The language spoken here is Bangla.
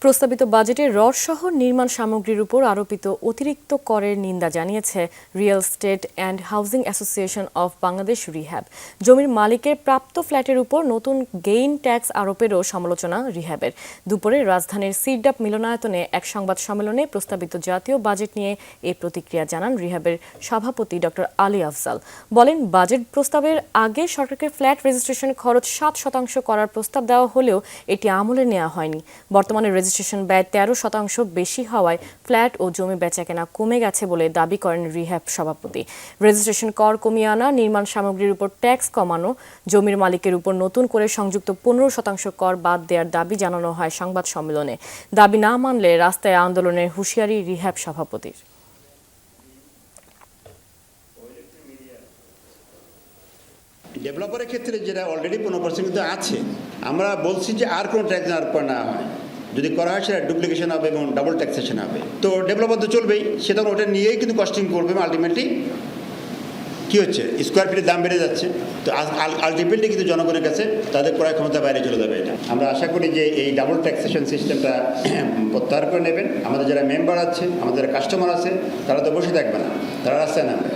প্রস্তাবিত বাজেটে রডসহ নির্মাণ সামগ্রীর উপর আরোপিত অতিরিক্ত করের নিন্দা জানিয়েছে real estate and housing association of Bangladesh rehab. জমির মালিকের প্রাপ্ত ফ্ল্যাটের উপর নতুন গেইন ট্যাক্স আরোপেরও সমালোচনা রিহ্যাবের। দুপুরে রাজধানীর সিরডাপ মিলনায়তনে এক সংবাদ সম্মেলনে প্রস্তাবিত জাতীয় বাজেট নিয়ে এই প্রতিক্রিয়া জানান রিহ্যাবের সভাপতি ডক্টর আলী আফজাল। বলেন, বাজেট প্রস্তাবের আগে সরকারকে ফ্ল্যাট রেজিস্ট্রেশন খরচ 7% করার প্রস্তাব দেওয়া হলেও এটি আমলে নেওয়া হয়নি। বর্তমানে রেজিস্ট্রেশন ব্যয় 13% বেশি হওয়ায় ফ্ল্যাট ও জমি বেচাকেনা কমে গেছে বলে দাবি করেন রিহ্যাব সভাপতি। রেজিস্ট্রেশন কর কমিয়ে আনা, নির্মাণ সামগ্রীর উপর ট্যাক্স কমানো, জমির মালিকের উপর নতুন করে সংযুক্ত 15% কর বাদ দেওয়ার দাবি জানানো হয় সংবাদ সম্মেলনে। দাবি না মানলে রাস্তায় আন্দোলনের হুঁশিয়ারি রিহ্যাব সভাপতির। ডেভেলপারের ক্ষেত্রে যেটা অলরেডি 15% কিন্তু আছে, আমরা বলছি যে আর কোনো ট্যাক্স আর না হয়, যদি করা হয় সেটা ডুপ্লিকেশন হবে এবং ডাবল ট্যাক্সেশন হবে। তো ডেভেলপার তো চলবেই, সেটা ওটা নিয়েই কিন্তু কস্টিং করবে। আলটিমেটলি কী হচ্ছে, স্কোয়ার ফিটের দাম বেড়ে যাচ্ছে। তো আলটিমেটলি কিন্তু জনগণের কাছে তাদের ক্রয় ক্ষমতা বাইরে চলে যাবে। এটা আমরা আশা করি যে এই ডাবল ট্যাক্সেশন সিস্টেমটা প্রত্যাহার করে নেবেন। আমাদের যারা মেম্বার আছে, আমাদের যারা কাস্টমার আছে, তারা তো বসে থাকবে না, তারা রাস্তায় নামবে।